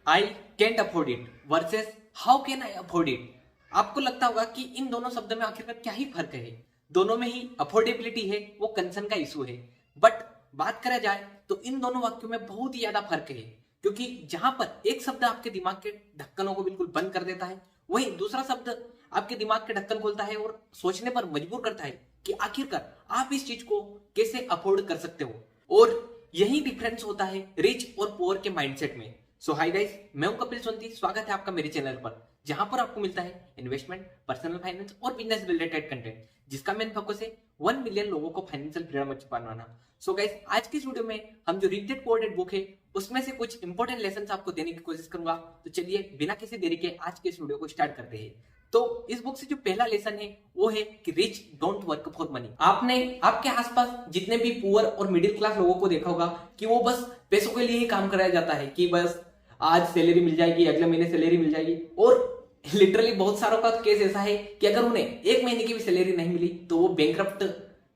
I can't afford it versus how can I afford it. आपको लगता होगा कि इन दोनों शब्दों में आखिरकार क्या ही फर्क है। दोनों में ही अफोर्डेबिलिटी है, वो कंसर्न का इशू है। बट बात करा जाए तो इन दोनों वाक्यों में बहुत ही ज्यादा फर्क है, क्योंकि जहां पर एक शब्द आपके दिमाग के ढक्कनों को बिल्कुल बंद कर देता है, वहीं दूसरा शब्द आपके दिमाग के ढक्कन खोलता है और सोचने पर मजबूर करता है कि आखिरकार आप इस चीज को कैसे अफोर्ड कर सकते हो। और यही डिफरेंस होता है रिच और पुअर के माइंडसेट में। सो हाय गाइस, मैं हूं कपिल सोंती। स्वागत है आपका मेरे चैनल पर, जहां पर आपको मिलता है इन्वेस्टमेंट, पर्सनल फाइनेंस और बिजनेस रिलेटेड कंटेंट, जिसका मेन फोकस है 1 मिलियन लोगों को फाइनेंशियल फ्रीडम अचीव करवाना। सो गाइस, आज की इस वीडियो में हम जो rich dad poor dad book है उसमें से कुछ इंपॉर्टेंट लेसन आपको देने की कोशिश करूंगा। तो चलिए बिना किसी देरी के आज के इस वीडियो को स्टार्ट करते हैं। तो इस बुक से जो पहला लेसन है वो है कि rich don't work for money. आपने आपके आसपास जितने भी पुअर और मिडिल क्लास लोगों को देखा होगा कि वो बस पैसों के लिए ही काम कराया जाता है, कि बस आज सैलरी मिल जाएगी, अगले महीने सैलरी मिल जाएगी। और लिटरली बहुत सारों का केस ऐसा है कि अगर उन्हें एक महीने की भी सैलरी नहीं मिली तो वो बैंकरप्ट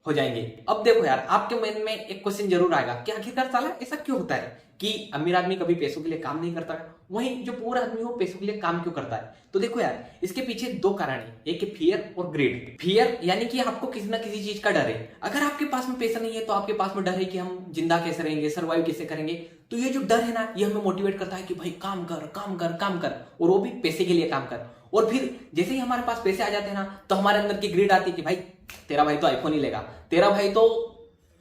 हो जाएंगे। अब देखो यार, आपके मन में एक क्वेश्चन जरूर आएगा कि आखिरकार साला ऐसा क्यों होता है कि अमीर आदमी कभी पैसों के लिए काम नहीं करता है, वहीं जो पूरा आदमी वो पैसों के लिए काम क्यों करता है। तो देखो यार, इसके पीछे दो कारण है, एक है फियर और ग्रेड। फियर यानी कि आपको किसी ना किसी चीज का डर है। अगर आपके पास में पैसा नहीं है तो आपके पास में डर है कि हम जिंदा कैसे रहेंगे, सर्वाइव कैसे करेंगे। तो ये जो डर है ना, ये हमें मोटिवेट करता है कि भाई काम कर काम कर काम कर, और वो भी पैसे के लिए काम कर। और फिर जैसे ही हमारे पास पैसे आ जाते हैं ना, तो हमारे अंदर की ग्रीड आती है कि भाई तेरा भाई तो आईफोन ही लेगा, तेरा भाई तो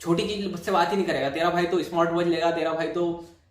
छोटी चीज से बात ही नहीं करेगा, तेरा भाई तो स्मार्ट वॉच लेगा, तेरा भाई तो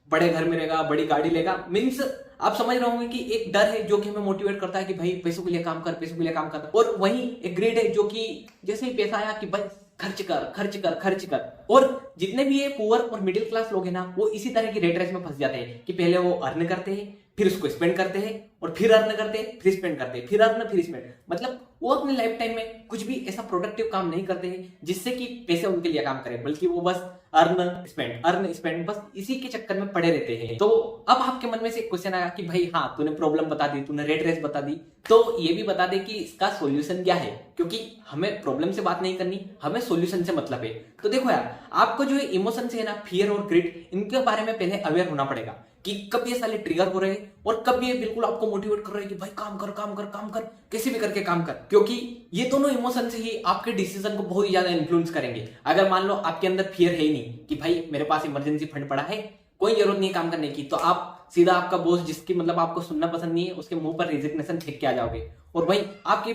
बड़े घर में रहेगा, बड़ी गाड़ी लेगा। मीन्स आप समझ रहे होंगे कि एक डर है जो कि हमें मोटिवेट करता है कि भाई पैसों के लिए काम कर, पैसों के लिए काम कर। और वहीं एक ग्रेड है जो कि जैसे ही पैसा आया कि भाई खर्च कर खर्च कर खर्च कर। और जितने भी ये पुअर और मिडिल क्लास लोग हैं ना, वो इसी तरह की रेट रेस में फंस जाते हैं कि पहले वो अर्न करते हैं, फिर उसको स्पेंड करते हैं, और फिर अर्न करते हैं, फिर स्पेंड करते हैं, फिर अर्न फिर स्पेंड। मतलब वो अपने लाइफ टाइम में कुछ भी ऐसा प्रोडक्टिव काम नहीं करते हैं जिससे कि पैसे उनके लिए काम करें, बल्कि वो बस अर्न स्पेंड बस इसी के चक्कर में पड़े रहते हैं। तो अब आपके मन में से क्वेश्चन आया कि भाई हाँ, तूने प्रॉब्लम बता दी, तूने रेट रेस बता दी, तो ये भी बता दे कि इसका सॉल्यूशन क्या है, क्योंकि हमें प्रॉब्लम से बात नहीं करनी, हमें सॉल्यूशन से मतलब है। तो देखो यार, आपको जो इमोशंस है ना, फियर और ग्रिड, इनके बारे में पहले अवेयर होना पड़ेगा कि कब ये साले ट्रिगर हो रहे हैं और कब ये बिल्कुल आपको मोटिवेट कर रहे हैं कि भाई काम कर काम कर काम कर, कैसे भी करके काम कर। क्योंकि ये दोनों इमोशंस ही आपके डिसीजन को बहुत ही ज्यादा इन्फ्लुएंस करेंगे। अगर मान लो आपके अंदर फियर है ही नहीं कि भाई मेरे पास इमरजेंसी फंड पड़ा है, कोई जरूरत नहीं काम करने की, तो आप सीधा आपका बॉस जिसकी मतलब आपको सुनना पसंद नहीं है उसके मुंह पर रेजिग्नेशन फेंक के आ जाओगे। और वहीं आपके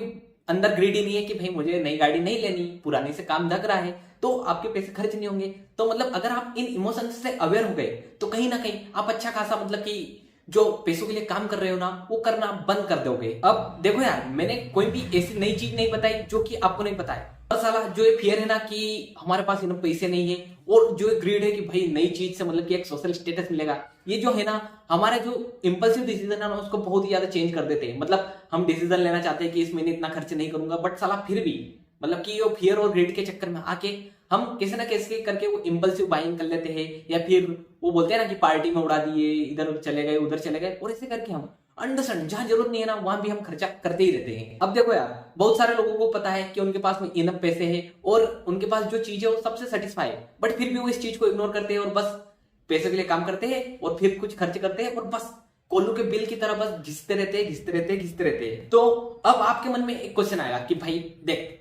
अंदर ग्रीड ही नहीं है कि भाई मुझे नई गाड़ी नहीं लेनी, पुराने से काम धक रहा है, तो आपके पैसे खर्च नहीं होंगे। तो मतलब अगर आप इन इमोशंस से अवेयर हो गए तो कहीं ना कहीं आप अच्छा खासा मतलब कि जो पैसों के लिए काम कर रहे हो ना, वो करना बंद कर दोगे। अब देखो यार, मैंने कोई भी ऐसी नई चीज नहीं बताई जो कि आपको नहीं पता है। बस साला जो ये फियर है ना कि हमारे पास इन्हें पैसे नहीं है, और जो ग्रीड है कि भाई नई चीज से मतलब कि एक सोशल स्टेटस मिलेगा, ये जो है ना हमारा जो इंपल्सिव डिसीजन है ना, उसको बहुत ही ज्यादा चेंज कर देते हैं। मतलब हम डिसीजन लेना चाहते हैं कि इस महीने इतना खर्च नहीं करूंगा, बट साला फिर भी मतलब कि वो फियर और ग्रीड के चक्कर में आके हम कैसे ना कैसे करके वो इंपल्सिव बाइंग कर लेते हैं, या फिर वो बोलते हैं ना कि पार्टी में उड़ा दिए, इधर चले गए उधर चले गए, और ऐसे करके हम अंडरस्टैंड जहां जरूरत नहीं है ना वहां भी हम खर्चा करते ही रहते हैं। अब देखो यार, बहुत सारे लोगों को पता है कि उनके पास में इनफ पैसे हैं और उनके पास जो चीज है वो सबसे सेटिस्फाई है, बट फिर भी वो इस चीज को इग्नोर करते हैं और बस पैसे के लिए काम करते हैं और फिर कुछ खर्च करते हैं और बस कोल्लू के बिल की तरह बस घिसते रहते हैं घिसते रहते हैं घिसते रहते हैं। तो अब आपके मन में एक क्वेश्चन आएगा कि भाई देख,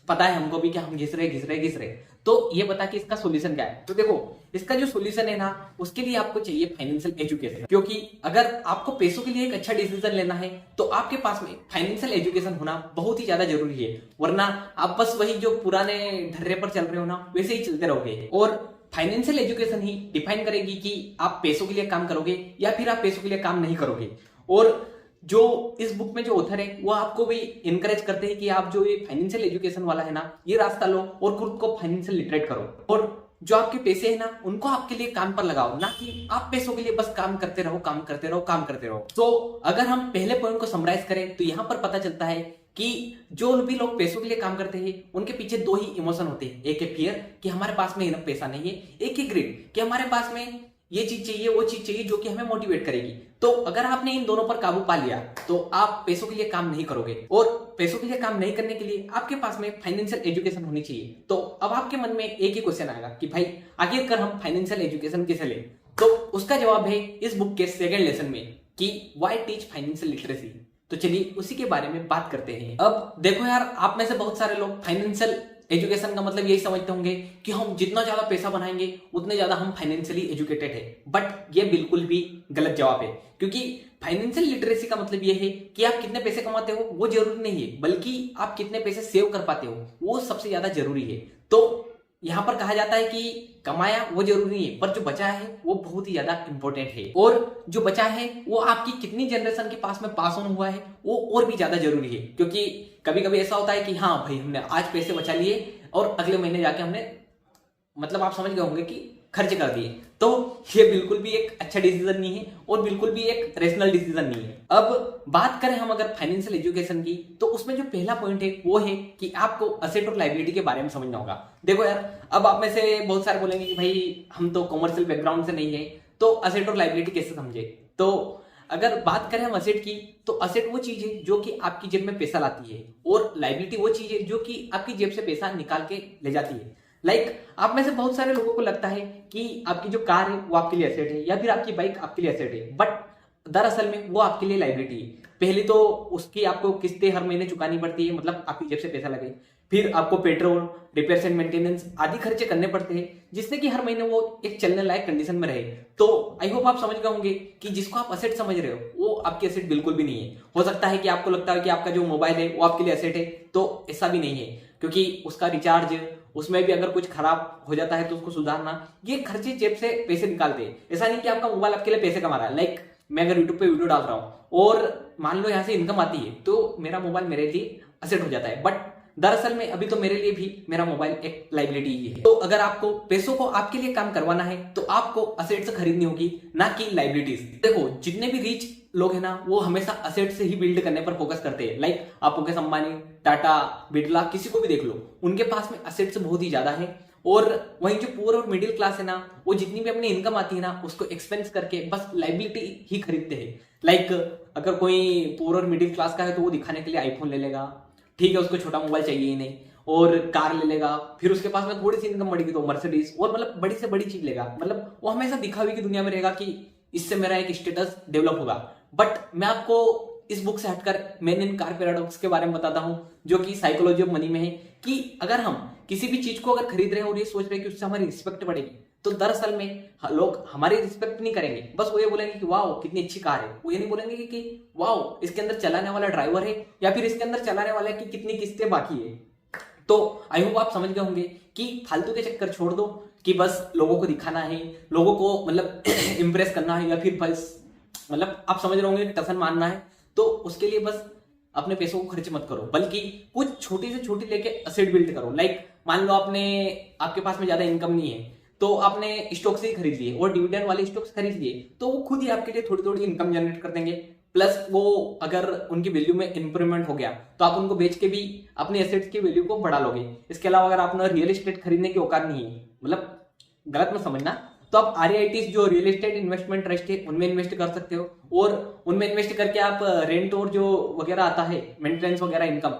पता है हमको भी कि हम घिस रहे, तो ये बता कि इसका सॉल्यूशन क्या है। तो देखो, इसका जो सॉल्यूशन है ना, उसके लिए आपको चाहिए फाइनेंशियल एजुकेशन। क्योंकि अगर आपको पैसों के लिए एक अच्छा डिसीजन लेना है तो आपके पास में फाइनेंशियल एजुकेशन होना बहुत ही ज्यादा जरूरी है, वरना आप बस वही जो पुराने ढर्रे पर चल रहे हो ना, वैसे ही चलते रहोगे। और फाइनेंशियल एजुकेशन ही डिफाइन करेगी कि आप पैसों के लिए काम करोगे या फिर आप पैसों के लिए काम नहीं करोगे। और जो इस बुक में जो ऑथर है वो आपको भी इनकरेज करते हैं कि आप जो ये फाइनेंशियल एजुकेशन वाला है ना, ये रास्ता लो और खुद को फाइनेंशियल लिटरेट करो, और जो आपके पैसे है ना उनको आपके लिए काम पर लगाओ, ना कि आप पैसों के लिए बस काम करते रहो काम करते रहो काम करते रहो। तो अगर हम पहले पॉइंट को समराइज करें तो यहाँ पर पता चलता है कि जो भी लोग पैसों के लिए काम करते हैं उनके पीछे दो ही इमोशन होते हैं, एक है फियर कि हमारे पास में इनफ पैसा नहीं है, एक है ग्रिड कि हमारे पास में ये चीज चाहिए वो चीज चाहिए जो कि हमें मोटिवेट करेगी। तो अगर आपने इन दोनों पर काबू पा लिया तो आप पैसों के लिए काम नहीं करोगे, और पैसों के लिए काम नहीं करने के लिए आपके पास में फाइनेंशियल एजुकेशन होनी चाहिए। तो अब आपके मन में एक ही क्वेश्चन आएगा कि भाई आखिरकार हम फाइनेंशियल एजुकेशन कैसे लें। तो उसका जवाब है इस बुक के सेकंड लेसन में, कि व्हाई टीच फाइनेंशियल लिटरेसी। तो चलिए उसी के बारे में बात करते हैं। अब देखो यार, आप में से बहुत सारे लोग फाइनेंशियल एजुकेशन का मतलब यही समझते होंगे कि हम जितना ज्यादा पैसा बनाएंगे उतने ज्यादा हम फाइनेंशियली एजुकेटेड है। बट ये बिल्कुल भी गलत जवाब है, क्योंकि फाइनेंशियल लिटरेसी का मतलब ये है कि आप कितने पैसे कमाते हो वो जरूरी नहीं है, बल्कि आप कितने पैसे सेव कर पाते हो वो सबसे ज्यादा जरूरी है। तो यहां पर कहा जाता है कि कमाया वो जरूरी नहीं है, पर जो बचा है वो बहुत ही ज्यादा इंपॉर्टेंट है। और जो बचा है वो आपकी कितनी जनरेशन के पास में पास ऑन हुआ है वो और भी ज्यादा जरूरी है। क्योंकि कभी कभी ऐसा होता है कि हाँ भाई हमने आज पैसे बचा लिए और अगले महीने जाके हमने, मतलब आप समझ गए होंगे कि खर्च कर दिए। तो ये बिल्कुल भी एक अच्छा डिसीजन नहीं है और बिल्कुल भी एक रेशनल डिसीजन नहीं है। अब बात करें हम अगर फाइनेंशियल एजुकेशन की, तो उसमें जो पहला पॉइंट है वो है कि आपको असेट और लायबिलिटी के बारे में समझना होगा। देखो यार, अब आप में से बहुत सारे बोलेंगे कि भाई हम तो कॉमर्शियल बैकग्राउंड से नहीं है, तो असेट और लायबिलिटी कैसे समझे। तो अगर बात करें हम असेट की, तो असेट वो चीज है जो कि आपकी जेब में पैसा लाती है, और लायबिलिटी वो चीज है जो कि आपकी जेब से पैसा निकाल के ले जाती है। आप में से बहुत सारे लोगों को लगता है कि आपकी जो कार है वो आपके लिए एसेट है, या फिर आपकी बाइक आपके लिए एसेट है, बट दरअसल में वो आपके लिए लायबिलिटी है। पहले तो उसकी आपको किस्तें हर महीने चुकानी पड़ती है, मतलब आपकी जेब से पैसा लगे। फिर आपको पेट्रोल, रिपेयर्स एंड मेंटेनेंस आदि खर्चे करने पड़ते हैं, जिससे कि हर महीने वो एक चलने लायक कंडीशन में रहे। तो आई होप आप समझ गए होंगे कि जिसको आप असेट समझ रहे हो वो आपकी असेट बिल्कुल भी नहीं है। हो सकता है कि आपको लगता है कि आपका जो मोबाइल है वो आपके लिए असेट है, तो ऐसा भी नहीं है, क्योंकि उसका रिचार्ज, उसमें भी अगर कुछ खराब हो जाता है तो उसको सुधारना, ये खर्चे जेब से पैसे निकालते हैं। ऐसा नहीं कि आपका मोबाइल आपके लिए पैसे कमा रहा है। मैं अगर यूट्यूब पे वीडियो डाल रहा हूं और मान लो यहाँ से इनकम आती है, तो मेरा मोबाइल मेरे लिए असेट हो जाता है, बट दरअसल में अभी तो मेरे लिए भी मेरा मोबाइल एक लायबिलिटी ही है। तो अगर आपको पैसों को आपके लिए काम करवाना है तो आपको असेट्स खरीदनी होगी, ना कि लायबिलिटीज। देखो, जितने भी रिच लोग हैं ना वो हमेशा असेट से ही बिल्ड करने पर फोकस करते हैं। आप मुकेश अंबानी, टाटा, बिरला, किसी को भी देख लो, उनके पास में असेट्स बहुत ही ज्यादा है। और वहीं जो पुअर और मिडिल क्लास है ना, वो जितनी भी अपनी इनकम आती है ना उसको एक्सपेंस करके बस लायबिलिटी ही खरीदते हैं। अगर कोई पुअर और मिडिल क्लास का है तो वो दिखाने के लिए आईफोन ले लेगा, ठीक है, उसको छोटा मोबाइल चाहिए ही नहीं, और कार ले लेगा। फिर उसके पास में थोड़ी सी इनकम बढ़ेगी तो मर्सिडीज, और मतलब बड़ी से बड़ी चीज लेगा। मतलब वो हमेशा दिखावे की दुनिया में रहेगा कि इससे मेरा एक स्टेटस डेवलप होगा। बट मैं आपको इस बुक से हटकर मैन इन कार पैराडॉक्स के बारे में बताता हूं, जो कि साइकोलॉजी ऑफ मनी में है, कि अगर हम किसी भी चीज को अगर खरीद रहे हैं और ये सोच रहे हैं कि उससे हमारी रिस्पेक्ट बढ़ेगी, तो दरअसल में लोग हमारी रिस्पेक्ट नहीं करेंगे। बस वो ये बोलेंगे कि वाओ कितनी अच्छी कार है, वो ये नहीं बोलेंगे कि वाओ इसके अंदर चलाने वाला ड्राइवर है, या फिर इसके अंदर चलाने वाला की कितनी किस्तें बाकी है। तो आई होप आप समझ गए होंगे कि फालतू के चक्कर छोड़ दो कि बस लोगों को दिखाना है, लोगों को मतलब इंप्रेस करना है, या फिर बस मतलब आप समझ रहे होंगे टसन मारना है। तो उसके लिए बस अपने पैसों को खर्च मत करो, बल्कि कुछ छोटी से छोटी लेके असेट बिल्ड करो। मान लो आपके पास में ज्यादा इनकम नहीं है, तो आपने स्टॉक्स ही खरीद लिए और डिविडेंड वाले स्टॉक्स खरीद लिए, तो वो खुद ही आपके लिए थोड़ी थोड़ी इनकम जनरेट कर देंगे। प्लस वो अगर उनकी वैल्यू में इंप्रूवमेंट हो गया तो आप उनको बेच के भी अपने एसेट्स की वैल्यू को बढ़ा लोगे। इसके अलावा अगर आपने रियल एस्टेट खरीदने की औकात नहीं है, मतलब गलत मत समझना, तो आप REITs जो रियल एस्टेट इन्वेस्टमेंट ट्रस्ट है उनमें इन्वेस्ट कर सकते हो, और उनमें इन्वेस्ट करके आप रेंट और जो वगैरह आता है मेंटेनेंस वगैरह इनकम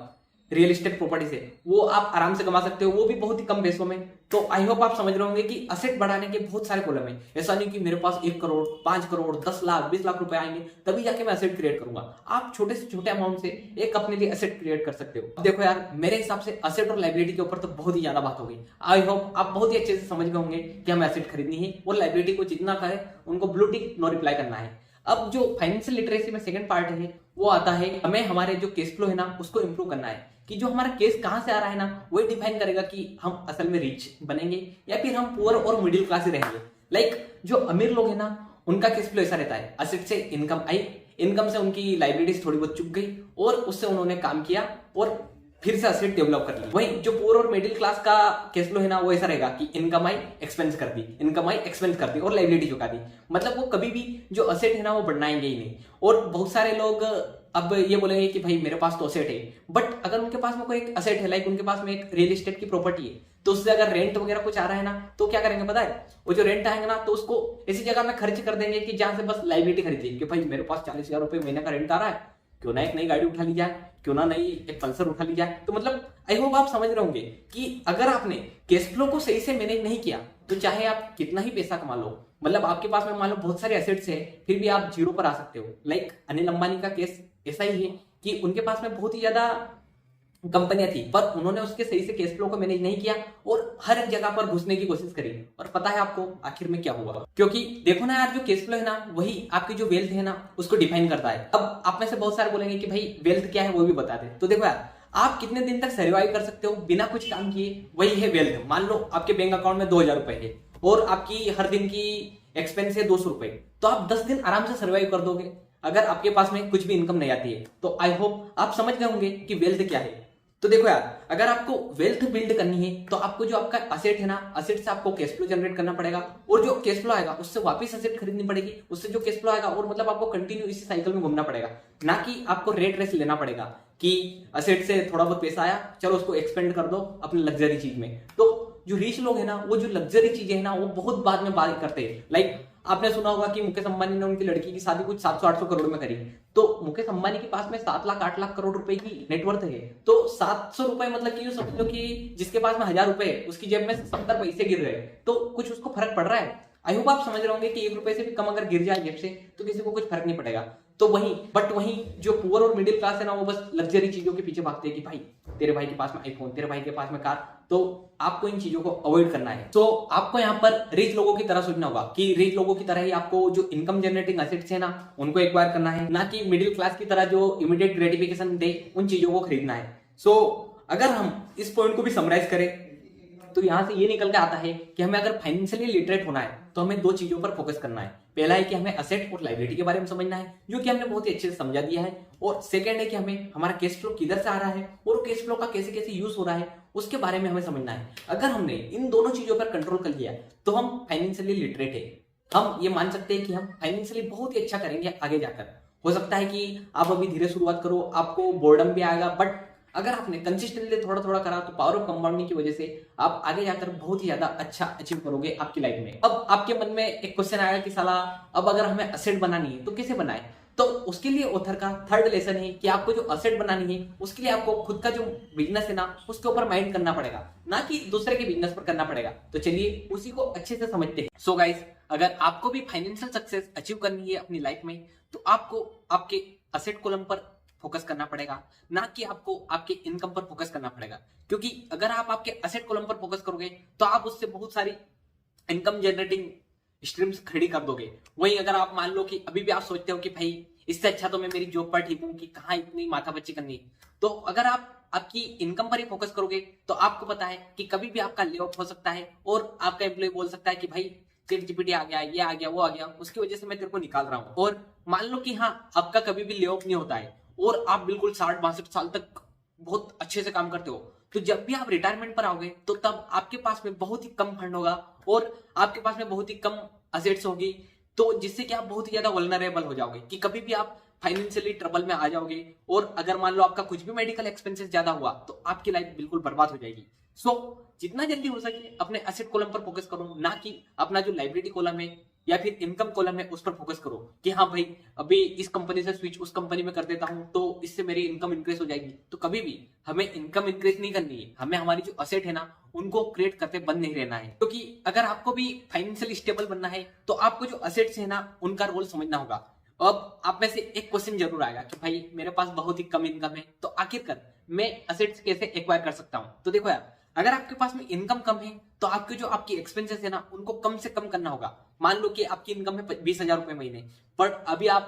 रियल एस्टेट प्रॉपर्टी से, वो आप आराम से कमा सकते हो, वो भी बहुत ही कम पैसों में। तो आई होप आप समझ रहे होंगे कि असेट बढ़ाने के बहुत सारे कॉलम है। ऐसा नहीं कि मेरे पास 1 करोड़, 5 करोड़, 10 लाख, 20 लाख रुपए आएंगे तभी जाके मैं असेट क्रिएट करूंगा। आप छोटे से छोटे अमाउंट से एक अपने लिए असेट क्रिएट कर सकते हो। देखो यार, मेरे हिसाब से असेट और लायबिलिटी के ऊपर तो बहुत ही ज्यादा बात हो गई। आई होप आप बहुत ही अच्छे से समझ गए होंगे कि हमें असेट खरीदनी है और लायबिलिटी को जितना कहे उनको ब्लू टिक नो रिप्लाई करना है। अब जो फाइनेंशियल लिटरेसी में सेकंड पार्ट है वो आता है, हमें हमारे जो कैश फ्लो है ना उसको इंप्रूव करना है, कि जो हमारा केस कहां से आ रहा है ना वही डिफाइन करेगा कि हम असल में रिच बनेंगे या फिर हम पुअर और मिडिल क्लास ही रहेंगे। जो अमीर लोग हैं ना उनका केस फ्लो ऐसा रहता है, असेट से इनकम आई, इनकम से उनकी लायबिलिटीज थोड़ी बहुत चुक गई और उससे उन्होंने काम किया और फिर से असेट डेवलप कर ली। वही जो पुअर और मिडिल क्लास का केस फ्लो है ना वो ऐसा रहेगा कि इनकम आई एक्सपेंस कर दी, इनकम आई एक्सपेंस कर दी और लायबिलिटी चुका दी। मतलब वो कभी भी जो असेट है ना वो बढ़ाएंगे ही नहीं। और बहुत सारे लोग अब ये बोलेंगे कि भाई मेरे पास तो असेट है, बट अगर उनके पास में कोई एक असेट है, उनके पास में एक रियल एस्टेट की प्रॉपर्टी है, तो उससे अगर रेंट वगैरह कुछ आ रहा है ना तो क्या करेंगे पता है, वो जो रेंट आएगा ना तो उसको ऐसी जगह में खर्च कर देंगे कि जहां से बस लायबिलिटी खरीदी कि भाई मेरे पास 40,000 रुपए महीने का रेंट आ रहा है, क्यों ना एक नई गाड़ी उठा ली जाए, क्यों ना नई एक पल्सर उठा ली जाए। तो मतलब आई होप आप समझ रहे होंगे कि अगर आपने कैश फ्लो को सही से मैनेज नहीं किया तो चाहे आप कितना ही पैसा कमा लो, मतलब आपके पास में मान लो बहुत सारे एसेट्स है, फिर भी आप जीरो पर आ सकते हो। लाइक अनिल अंबानी का केस ऐसा ही है कि उनके पास में बहुत ही ज्यादा कंपनियां थी, पर उन्होंने उसके सही से कैश फ्लो को मैनेज नहीं किया और हर एक जगह पर घुसने की कोशिश करी। और पता है आपको आखिर में क्या हुआ? क्योंकि देखो ना यार, जो कैश फ्लो है ना, वही आपकी जो वेल्थ है ना, उसको डिफाइन करता है। अब आप में से बहुत सारे बोलेंगे कि भाई वेल्थ क्या है, वो भी बता दे। तो देखो यार, आप कितने दिन तक सर्वाइव कर सकते हो बिना कुछ काम किए, वही है वेल्थ। मान लो आपके बैंक अकाउंट में 2000 रुपए है और आपकी हर दिन की एक्सपेंस है 200 रुपए, तो आप 10 दिन आराम से सर्वाइव कर दोगे अगर आपके पास में कुछ भी इनकम नहीं आती है। तो आई होप आप समझ गए होंगे कि वेल्थ क्या है। तो देखो यार, अगर आपको वेल्थ बिल्ड करनी है तो आपको जो आपका असेट है ना, असेट से आपको कैश फ्लो जनरेट करना पड़ेगा, और जो कैश फ्लो आएगा उससे वापस असेट खरीदनी पड़ेगी, उससे जो कैश फ्लो आएगा, और मतलब आपको कंटिन्यू इसी साइकिल में घूमना पड़ेगा, ना कि आपको रेट रेस लेना पड़ेगा कि असेट से थोड़ा बहुत पैसा आया, चलो उसको एक्सपेंड कर दो अपनी लग्जरी चीज में। तो जो रिच लोग है ना, वो जो लग्जरी चीजें है ना, वो बहुत बाद में बात करते हैं। लाइक आपने सुना होगा कि मुकेश अंबानी ने उनकी लड़की की शादी कुछ 700-800 करोड़ में करी। तो मुकेश अंबानी के पास में 7 लाख 8 लाख करोड़ रुपए की नेटवर्थ है। तो 700 रुपए मतलब कि समझ लो कि जिसके पास में 1000 रुपए है, उसकी जेब में 70 पैसे गिर रहे हैं, तो कुछ उसको फर्क पड़ रहा है? आई होप आप समझ रहे होंगे कि 1 रुपए से भी कम अगर गिर जाए जेब से तो किसी को कुछ फर्क नहीं पड़ेगा। तो वहीं जो पुअर और मिडिल क्लास है ना, वो बस लग्जरी चीजों के पीछे भागते हैं कि भाई तेरे भाई के पास में आईफोन, तेरे भाई के पास में कार। तो आपको इन चीजों को अवॉइड करना है। तो आपको यहाँ पर रिच लोगों की तरह सोचना होगा कि रिच लोगों की तरह ही आपको जो इनकम जनरेटिंग एसेट्स है ना, उनको एक्वायर करना है, ना कि मिडिल क्लास की तरह जो इमीडिएट ग्रेटिफिकेशन दे उन चीजों को खरीदना है। सो अगर हम इस पॉइंट को भी समराइज करें तो यहां से ये निकल के आता है कि हमें अगर फाइनेंशियली लिटरेट होना है तो हमें 2 चीजों पर फोकस करना है। पहला है कि हमें असेट और लायबिलिटी के बारे में समझना है, जो कि हमने बहुत ही अच्छे से समझा दिया है। और सेकंड है कि हमें हमारा कैश फ्लो किधर से आ रहा है और कैश फ्लो का कैसे कैसे यूज हो रहा है, उसके बारे में हमें समझना है। अगर हमने इन दोनों चीजों पर कंट्रोल कर लिया तो हम फाइनेंशियली लिटरेट है। हम ये मान सकते हैं कि हम फाइनेंशियली बहुत ही अच्छा करेंगे आगे जाकर। हो सकता है कि आप अभी धीरे शुरुआत करो, आपको बोर्डम भी आएगा, बट अगर आपने कंसिस्टेंटली थोड़ा थोड़ा करा तो पावर ऑफ कंपाउंडिंग की वजह से आप आगे जाकर बहुत ही ज्यादा अच्छा अचीव करोगे आपकी लाइफ में। अब आपके मन में एक क्वेश्चन आएगा कि साला अब अगर हमें असेट बनानी है तो कैसे बनाए? तो उसके लिए ऑथर का थर्ड लेसन है कि आपको जो असेट बनानी है उसके लिए आपको खुद का जो बिजनेस है ना, उसके ऊपर माइंड करना पड़ेगा, ना कि दूसरे के बिजनेस पर करना पड़ेगा। तो चलिए उसी को अच्छे से समझते हैं। सो गाइस, अगर आपको भी फाइनेंशियल सक्सेस अचीव करनी है अपनी लाइफ में तो आपको आपके असेट कॉलम पर फोकस करना पड़ेगा, ना कि आपको आपके इनकम पर फोकस करना पड़ेगा। क्योंकि अगर आप आपके असेट कॉलम पर फोकस करोगे तो आप उससे बहुत सारी इनकम जनरेटिंग स्ट्रीम्स खड़ी कर दोगे। वहीं अगर आप मान लो कि अभी भी आप सोचते हो कि भाई इससे अच्छा तो मैं मेरी जॉब पर ठीक हूं, कि कहाँ इतनी माथापच्ची करनी, तो अगर आप आपकी इनकम पर ही फोकस करोगे तो आपको पता है कि कभी भी आपका ले ऑफ हो सकता है और आपका एम्प्लॉय बोल सकता है कि भाई चैट जीपीटी आ गया, ये आ गया, वो आ गया, उसकी वजह से मैं तेरे को निकाल रहा हूं। और मान लो कि हाँ, आपका कभी भी ले ऑफ नहीं होता है और आप बिल्कुल 60-62 साल तक बहुत अच्छे से काम करते हो, तो जब भी आप रिटायरमेंट पर आओगे तो तब आपके पास में बहुत ही कम फंड होगा और आपके पास में बहुत ही कम असेट्स होगी, तो जिससे कि आप बहुत ही ज्यादा वल्नरेबल हो जाओगे कि कभी भी आप फाइनेंशियली ट्रबल में आ जाओगे। और अगर मान लो आपका कुछ भी मेडिकल एक्सपेंसेस ज्यादा हुआ तो आपकी लाइफ बिल्कुल बर्बाद हो जाएगी। सो जितना जल्दी हो सके अपने एसेट कॉलम पर फोकस करो, ना कि अपना जो लाइबिलिटी कॉलम है या फिर इनकम कॉलम है उस पर फोकस करो कि हाँ भाई अभी इस कंपनी से स्विच उस कंपनी में कर देता हूं तो इससे मेरी इनकम इंक्रीज हो जाएगी। तो कभी भी हमें इनकम इंक्रीज नहीं करनी है, हमें हमारी जो असेट है ना उनको क्रिएट करते बंद नहीं रहना है। क्योंकि अगर आपको भी फाइनेंशियली स्टेबल बनना है तो आपको जो असेट्स है ना उनका रोल समझना होगा। अब आप में से एक क्वेश्चन जरूर आएगा कि भाई मेरे पास बहुत ही कम इनकम है तो आखिरकार मैं असेट्स कैसे एक्वायर कर सकता हूं? तो देखो यार, अगर आपके पास में इनकम कम है तो आपके जो आपकी एक्सपेंसेस है ना उनको कम से कम करना होगा। मान लो कि आपकी इनकम है 20,000 रुपए महीने, पर अभी आप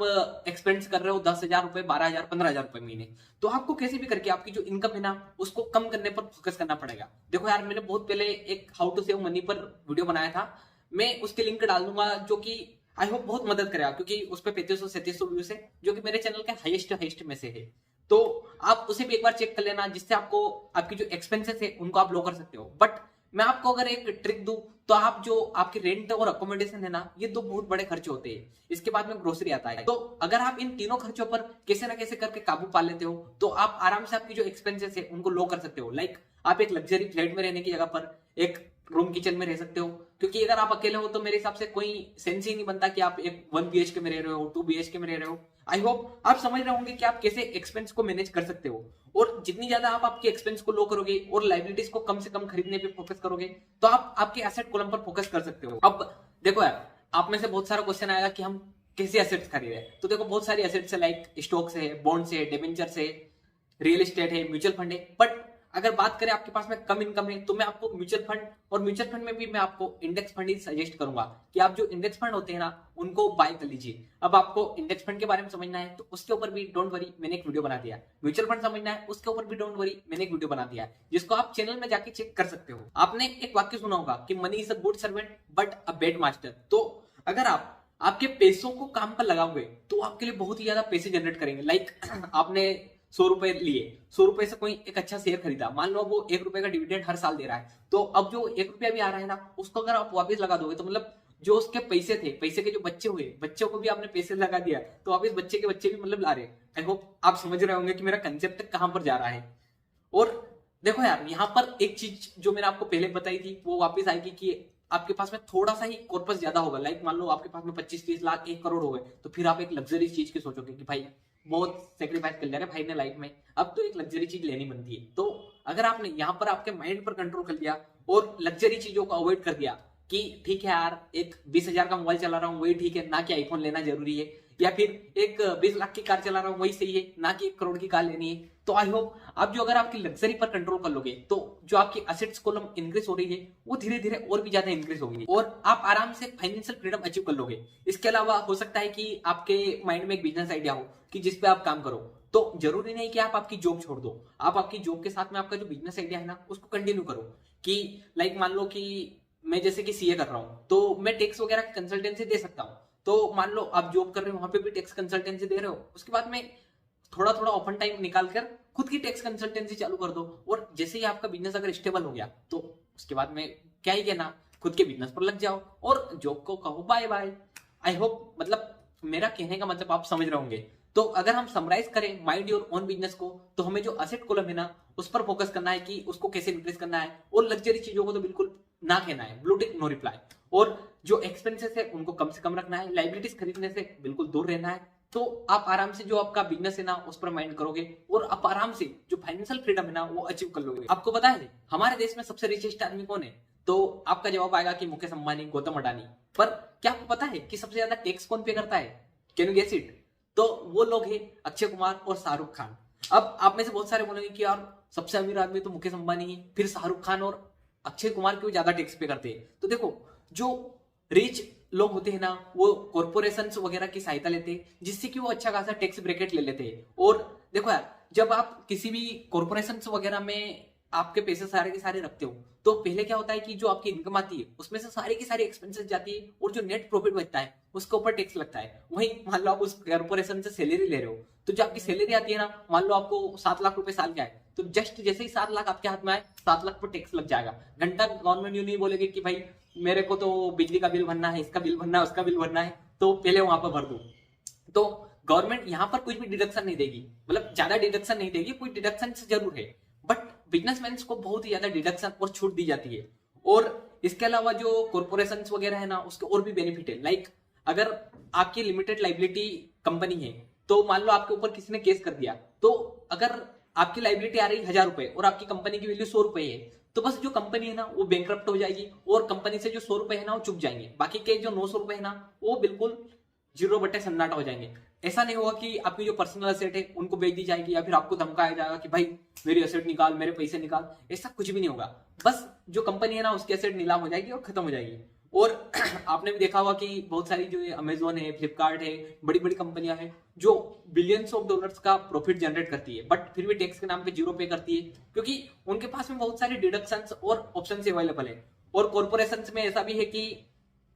एक्सपेंस कर रहे हो 10,000 रुपए, 12,000, 15,000 रुपए महीने, तो आपको कैसे भी करके आपकी जो इनकम है ना उसको कम करने पर फोकस करना पड़ेगा। देखो यार, मैंने बहुत पहले एक हाउ टू सेव मनी पर वीडियो बनाया था, मैं उसके लिंक डाल दूंगा, जो कि आई होप बहुत मदद करेगा, क्योंकि उस पर 3500-3700 व्यूज है, जो कि मेरे चैनल के हाईएस्ट में से है। तो आप उसे भी एक बार चेक कर लेना, जिससे आपको आपकी जो एक्सपेंसेस है उनको आप लो कर सकते हो। बट मैं आपको अगर एक ट्रिक दूं तो आप जो आपकी रेंट और अकोमोडेशन है ना, ये 2 बहुत बड़े खर्चे होते हैं, इसके बाद में ग्रोसरी आता है। तो अगर आप इन तीनों खर्चों पर कैसे ना कैसे करके काबू पा लेते हो तो आप आराम से आपकी जो एक्सपेंसेस है उनको लो कर सकते हो। लाइक आप एक लग्जरी फ्लैट में रहने की जगह पर एक रूम किचन में रह सकते हो, क्योंकि अगर आप अकेले हो तो मेरे हिसाब से कोई सेंस ही नहीं बनता कि आप एक 1 BHK में रह रहे हो, 2 BHK में रह रहे हो। आई होप आप समझ रहे होंगे कि आप कैसे एक्सपेंस को मैनेज कर सकते हो, और जितनी ज्यादा आप आपके एक्सपेंस को लो करोगे और लाइबिलिटीज को कम से कम खरीदने पे फोकस करोगे तो आप आपके एसेट कॉलम पर फोकस कर सकते हो। अब देखो यार, आप में से बहुत सारा क्वेश्चन आएगा कि हम कैसे एसेट्स खरीदे। तो देखो बहुत सारी एसेट्स है, लाइक स्टॉक्स है, बॉन्ड्स है, डिबेंचर्स है, रियल एस्टेट है, म्यूचुअल फंड है। बट अगर बात करें आपके पास में कम इनकम है तो मैं आपको म्यूचुअल फंड, और म्यूचुअल फंड में भी मैं आपको इंडेक्स फंड ही सजेस्ट करूंगा कि आप जो इंडेक्स फंड होते हैं ना उनको बाय कर लीजिए। अब आपको इंडेक्स फंड के बारे में समझना है तो उसके ऊपर भी डोंट वरी, मैंने एक वीडियो बना दिया। म्यूचुअल फंड समझना है उसके ऊपर भी डोंट वरी, मैंने एक वीडियो बना दिया है जिसको आप चैनल में जाके चेक कर सकते हो। आपने एक वाक्य सुना होगा कि money is a good servant but a bad master. तो अगर आप आपके पैसों को काम पर लगाओगे तो आपके लिए बहुत ही ज्यादा पैसे जनरेट करेंगे। लाइक आपने 100 रुपए लिए, 100 रुपए से कोई एक अच्छा शेयर खरीदा, मान लो वो 1 रुपए का डिविडेंड हर साल दे रहा है, तो अब जो 1 रुपया भी आ रहा है ना उसको अगर आप वापस लगा दोगे तो मतलब जो उसके पैसे थे, पैसे के जो बच्चे हुए, बच्चों को भी आपने पैसे लगा दिया तो वापस बच्चे के बच्चे भी मतलब ला रहे। आई होप आप समझ रहे होंगे कि मेरा कंसेप्ट कहां पर जा रहा है। और देखो यार, यहाँ पर एक चीज जो मैंने आपको पहले बताई थी वो वापस आएगी कि आपके पास में थोड़ा सा ही कॉर्पस ज्यादा होगा। लाइक मान लो आपके पास में 25-30 लाख 1 करोड़ हो गए तो फिर आप एक लग्जरी चीज की सोचोगे कि भाई बहुत सेक्रीफाइस कर लिया है भाई ने लाइफ में, अब तो एक लग्जरी चीज लेनी बनती है। तो अगर आपने यहाँ पर आपके माइंड पर कंट्रोल कर लिया और लग्जरी चीजों को अवॉइड कर दिया कि ठीक है यार एक 20,000 का मोबाइल चला रहा हूँ वही ठीक है, ना कि आईफोन लेना जरूरी है, या फिर एक 20 लाख की कार चला रहा हूँ वही सही है, ना कि 1 करोड़ की कार लेनी है। तो आई होप आप जो अगर आपकी लग्जरी पर कंट्रोल कर लोगे तो जो आपकी असेट्स कॉलम इंक्रीज हो रही है वो धीरे धीरे और भी ज्यादा इंक्रीज होगी और आप आराम से फाइनेंशियल फ्रीडम अचीव कर लोगे। इसके अलावा हो सकता है कि आपके माइंड में एक बिजनेस आइडिया हो कि जिसपे आप काम करो, तो जरूरी नहीं कि आप आपकी जॉब छोड़ दो, आप आपकी जॉब के साथ में आपका जो बिजनेस आइडिया है ना उसको कंटिन्यू करो। कि लाइक मान लो कि मैं जैसे कि सीए कर रहा हूँ तो मैं टैक्स वगैरह की कंसल्टेंसी दे सकता हूँ, तो मान लो आप जॉब कर रहे हो वहां पे भी टैक्स कंसल्टेंसी दे रहे हो, उसके बाद में थोड़ा थोड़ा ओपन टाइम निकाल कर खुद की टैक्स कंसल्टेंसी चालू कर दो। और जैसे ही आपका बिजनेस अगर स्टेबल हो गया तो उसके बाद में क्या ही कहना, खुद के बिजनेस पर लग जाओ और जॉब को कहो बाय बाय। आई होप मतलब मेरा कहने का मतलब आप समझ रहे होंगे। तो अगर हम समराइज करें माइंड योर ओन बिजनेस को तो हमें जो असेट कॉलम है ना उस पर फोकस करना है कि उसको कैसे इंक्रीज करना है, और लग्जरी चीजों को तो बिल्कुल ना कहना है, ब्लू टिक नो रिप्लाई। और जो एक्सपेंसेस है उनको कम से कम रखना है, लाइबिलिटीज खरीदने से बिल्कुल दूर रहना है। तो आप आराम से जो आपका बिजनेस है ना उस पर माइंड करोगे और आप आराम से जो फाइनेंशियल फ्रीडम है ना वो अचीव कर लोगे। आपको पता है हमारे देश में सबसे रिचेस्ट आदमी कौन है? तो आपका जवाब आएगा कि मुकेश अंबानी, गौतम अडानी। पर क्या आपको पता है कि सबसे ज्यादा टैक्स कौन पे करता है? Can you guess it? तो वो लोग हैं अक्षय कुमार और शाहरुख खान। अब आप में से बहुत सारे बोलेंगे कि यार सबसे अमीर आदमी तो मुकेश अंबानी है, फिर शाहरुख खान और अक्षय कुमार क्यों ज्यादा टैक्स पे करते हैं? तो देखो जो रिच लोग होते हैं ना वो कॉर्पोरेशन वगैरह की सहायता लेते हैं जिससे कि वो अच्छा खासा टैक्स ब्रैकेट ले लेते हैं। और देखो यार जब आप किसी भी कॉर्पोरेशन वगैरह में आपके पैसे सारे के सारे रखते हो तो पहले क्या होता है कि जो आपकी इनकम आती है उसमें से सारी की सारी एक्सपेंसेस जाती है और जो नेट प्रॉफिट बचता है उसके ऊपर टैक्स लगता है। वहीं मान लो आप उस कॉर्पोरेशन से सैलरी ले रहे हो तो जो आपकी सैलरी आती है ना, मान लो आपको 7 लाख रुपए साल का है तो जस्ट जैसे ही 7 लाख आपके हाथ में आए 7 लाख पर टैक्स लग जाएगा। घंटा गवर्नमेंट यूँ नहीं बोलेगी कि भाई मेरे को तो बिजली का बिल भरना है, इसका बिल भरना है, उसका बिल भरना है, तो पहले वहां पर भर दो। तो गवर्नमेंट यहाँ पर कुछ भी डिडक्शन नहीं देगी, मतलब ज्यादा डिडक्शन नहीं देगी, कोई डिडक्शन जरूर है बट बिजनेसमैन को बहुत ही ज्यादा डिडक्शन और छूट दी जाती है। और इसके अलावा जो कॉर्पोरेशन वगैरह है ना उसके और भी बेनिफिट है। लाइक अगर आपकी लिमिटेड लाइबिलिटी कंपनी है तो मान लो आपके ऊपर किसी ने केस कर दिया, तो अगर आपकी लाइबिलिटी आ रही 1,000 रुपए और आपकी कंपनी की वैल्यू 100 रुपए है तो बस जो कंपनी है ना वो बैंकरप्ट हो जाएगी और कंपनी से जो 100 रुपए है ना वो चुक जाएंगे, बाकी के जो 900 रुपए है ना वो बिल्कुल 0/सन्नाटा हो जाएंगे। ऐसा नहीं होगा कि आपकी जो पर्सनल असेट है उनको बेच दी जाएगी या फिर आपको धमकाया जाएगा कि भाई मेरी असेट निकाल, मेरे पैसे निकाल, ऐसा कुछ भी नहीं होगा। बस जो कंपनी है ना उसकी असेट नीलाम हो जाएगी और खत्म हो जाएगी। और आपने भी देखा होगा कि बहुत सारी जो अमेजोन है, फ्लिपकार्ट है, बड़ी बड़ी कंपनियां हैं जो बिलियंस ऑफ डॉलर्स का प्रॉफिट जनरेट करती है बट फिर भी टैक्स के नाम पे 0 पे करती है क्योंकि उनके पास में बहुत सारे डिडक्शंस और ऑप्शंस अवेलेबल है। और कॉर्पोरेशन में ऐसा भी है कि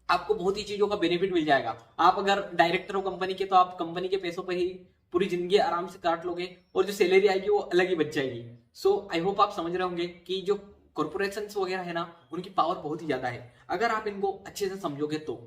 आपको बहुत ही चीजों का बेनिफिट मिल जाएगा। आप अगर डायरेक्टर हो कंपनी के तो आप कंपनी के पैसों पर ही पूरी जिंदगी आराम से काट लोगे और जो सैलरी आएगी वो अलग ही बच जाएगी। सो आई होप आप समझ रहे होंगे कि जो कॉर्पोरेशन वगैरह है ना उनकी पावर बहुत ही ज्यादा है अगर आप इनको अच्छे से समझोगे तो।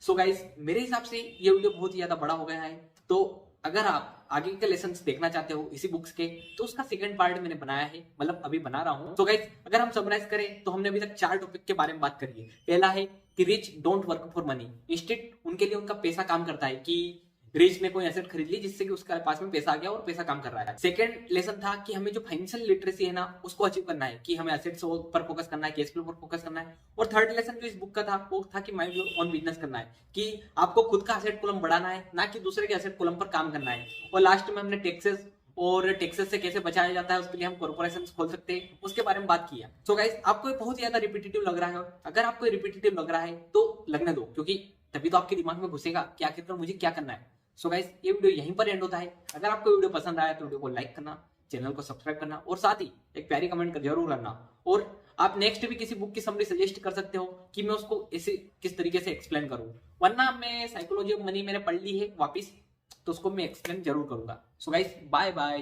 सो गाइज मेरे हिसाब से ये वीडियो बहुत ही ज्यादा बड़ा हो गया है, तो अगर अगर आप आगे के लेसन्स देखना चाहते हो इसी बुक्स के, तो उसका सेकंड पार्ट मैंने बनाया है, मतलब अभी बना रहा हूँ। तो गाइस अगर हम समराइज करें तो हमने अभी तक 4 टॉपिक के बारे में बात करी है। पहला है कि rich don't work for money, instead उनके लिए उनका पैसा काम करता है, कि रिच ने कोई एसेट खरीद ली जिससे कि उसके पास में पैसा आ गया और पैसा काम कर रहा है। सेकंड लेसन था कि हमें जो फाइनेंशियल लिटरेसी है ना उसको अचीव करना है, कि हमें एसेट्स पर फोकस करना है, कैश फ्लो पर फोकस करना है। और थर्ड लेसन जो इस बुक का था वो था कि माइंड योर ओन बिजनेस करना है, कि आपको खुद का एसेट कॉलम बढ़ाना है, ना कि दूसरे के एसेट कॉलम पर काम करना है। और लास्ट में हमने टैक्सेस और टैक्सेस से कैसे बचाया जाता है, उसके लिए हम कॉर्पोरेशन खोल सकते हैं, उसके बारे में बात किया। सो गाइस आपको ये बहुत ज्यादा रिपीटेटिव लग रहा है, अगर आपको रिपीटेटिव लग रहा है तो लगने दो, क्योंकि तभी तो आपके दिमाग में घुसेगा कि आखिरकार मुझे क्या करना है। सो गाइस ये वीडियो यहीं पर एंड होता है। अगर आपको वीडियो पसंद आया तो वीडियो को लाइक करना, चैनल को सब्सक्राइब करना और साथ ही एक प्यारी कमेंट कर जरूर करना। और आप नेक्स्ट भी किसी बुक की समरी सजेस्ट कर सकते हो कि मैं उसको ऐसे किस तरीके से एक्सप्लेन करूं, वरना मैं साइकोलॉजी ऑफ मनी मैंने पढ़ ली है वापिस, तो उसको मैं एक्सप्लेन जरूर करूंगा। So guys bye bye.